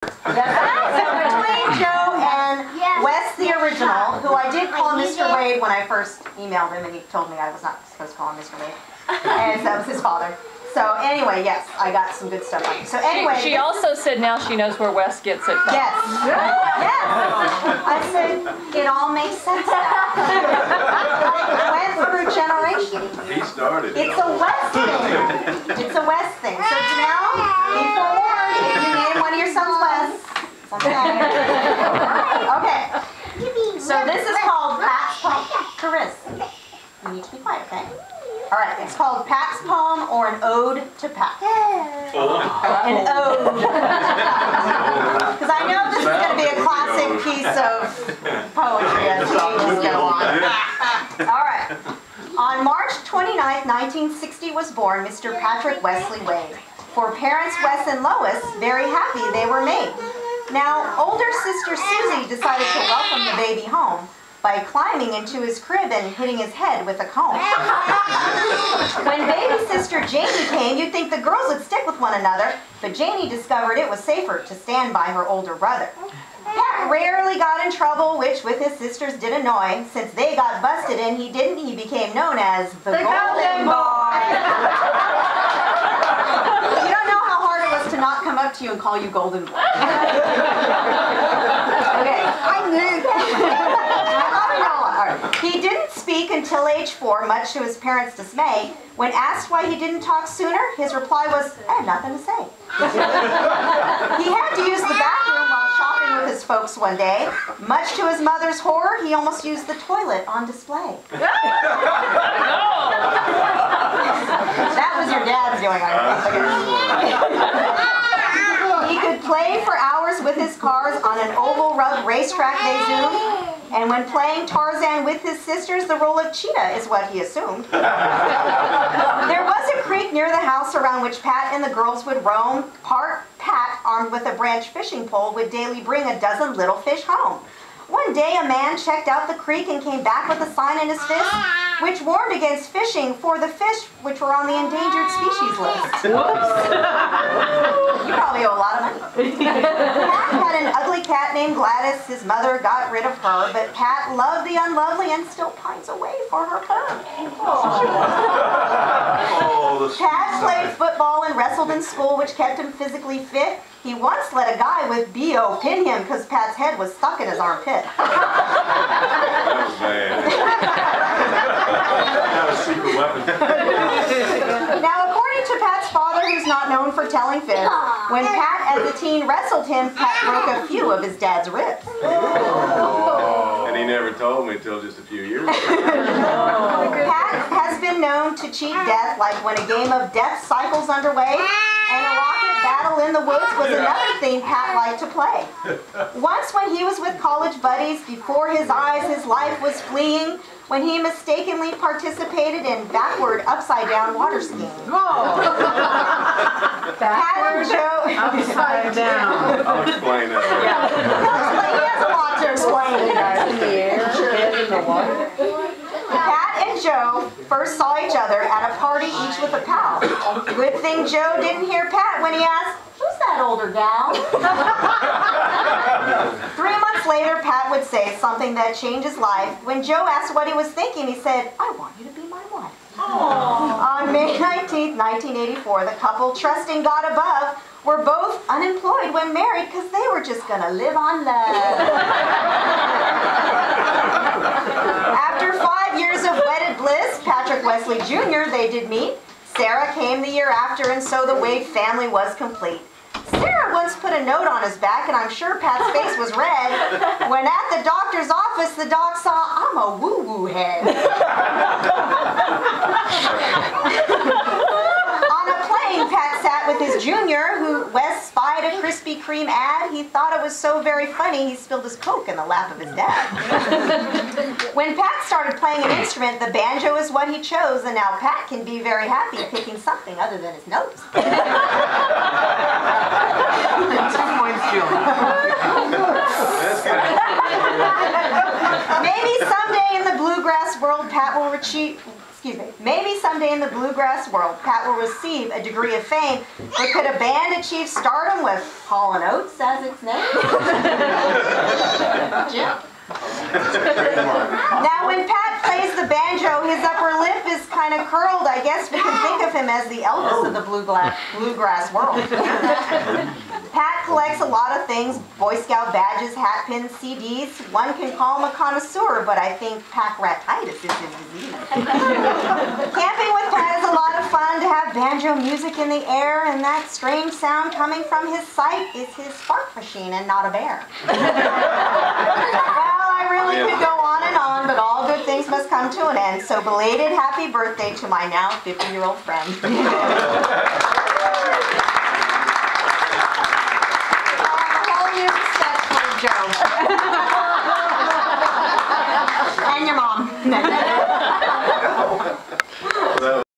So between Joe and Wes, the original, who I did call Mr. Wade when I first emailed him, and he told me I was not supposed to call him Mr. Wade, and that was his father. So anyway, yes, I got some good stuff on you. So anyway, she also said now she knows where Wes gets it from. Yes, yes. I said it all makes sense now. Went through generations. He started. It's a West thing. It's a West thing. So Janelle, be forewarned, if you name one of your sons Wes, something happens. Okay. So this is called Pat's Poem. Chris, you need to be quiet, okay? All right, it's called Pat's Poem or an Ode to Pat. An ode. Because I know this is going to be a classic piece of poetry as the ages go on. All right. On March 29th, 1960 was born Mr. Patrick Wesley Wade. For parents Wes and Lois, very happy they were made. Now, older sister Susie decided to welcome the baby home by climbing into his crib and hitting his head with a comb. When baby sister Janie came, you'd think the girls would stick with one another, but Janie discovered it was safer to stand by her older brother. Pat rarely got in trouble, which with his sisters did annoy. Since they got busted and he didn't, he became known as the Golden Boy. You don't know how hard it was to not come up to you and call you Golden Boy. Okay, I knew that. He didn't speak until age 4, much to his parents' dismay. When asked why he didn't talk sooner, his reply was, I have nothing to say. He had to use the bathroom while shopping with his folks one day. Much to his mother's horror, he almost used the toilet on display. That was your dad's doing, He could play for hours with his cars on an oval rug racetrack they zoomed. And when playing Tarzan with his sisters, the role of cheetah is what he assumed. There was a creek near the house around which Pat and the girls would roam. Pat, armed with a branch fishing pole, would daily bring a dozen little fish home. One day a man checked out the creek and came back with a sign in his fist, which warned against fishing for the fish which were on the endangered species list. You probably owe a lot of money. Pat had an ugly cat named Gladys. His mother got rid of her, but Pat loved the unlovely and still pines away for her purr. Pat played football and wrestled in school, which kept him physically fit. He once let a guy with B.O. pin him because Pat's head was stuck in his armpit. That was bad. That was a secret weapon. Now, according to Pat's father, who's not known for telling fibs, when Pat as a teen wrestled him, Pat broke a few of his dad's ribs. And he never told me until just a few years ago. Pat has been known to cheat death, like when a game of death cycles underway, and a rocket battle in the woods was another thing Pat liked to play. Once when he was with college buddies, before his eyes his life was fleeing, when he mistakenly participated in backward, upside-down water skiing. Pat and Joe... Upside down. I'll explain that later. He has a lot to explain, you guys. In the air, head in the water. Pat and Joe first saw each other at a party, each with a pal. Good thing Joe didn't hear Pat when he asked, "Who's that older gal?" 3 months later, Pat would say something that changed his life. When Joe asked what he was thinking, he said, "I want you to be my wife." On May 19th, 1984, the couple, trusting God above, were both unemployed when married because they were just going to live on love. After 5 years of wedded bliss, Patrick Wesley Jr., they did meet. Sarah came the year after, and so the Wade family was complete. Sarah once put a note on his back, and I'm sure Pat's face was red. When at the doctor's office, the doc saw, "I'm a woo-woo head." On a plane, Pat sat with his junior, who Wes spied a Krispy Kreme ad. He thought it was so very funny, he spilled his Coke in the lap of his dad. When Pat started playing an instrument, the banjo is what he chose, and now Pat can be very happy picking something other than his nose. 2 points, Julie. Maybe someday in the bluegrass world, Pat will achieve. Maybe someday in the bluegrass world, Pat will receive a degree of fame, but could a band achieve stardom with Hall & Oates as its name? Jim? Now, when Pat plays the banjo, his upper lip is kind of curled. I guess we can think of him as the Elvis of the bluegrass world. Pat collects a lot of things: Boy Scout badges, hat pins, CDs. One can call him a connoisseur, but I think pancreatitis is his disease. Camping with Pat is a lot of fun. To have banjo music in the air and that strange sound coming from his sight is his spark machine and not a bear. Well, I really could go on and on, but all good things must come to an end. So belated happy birthday to my now 50-year-old friend.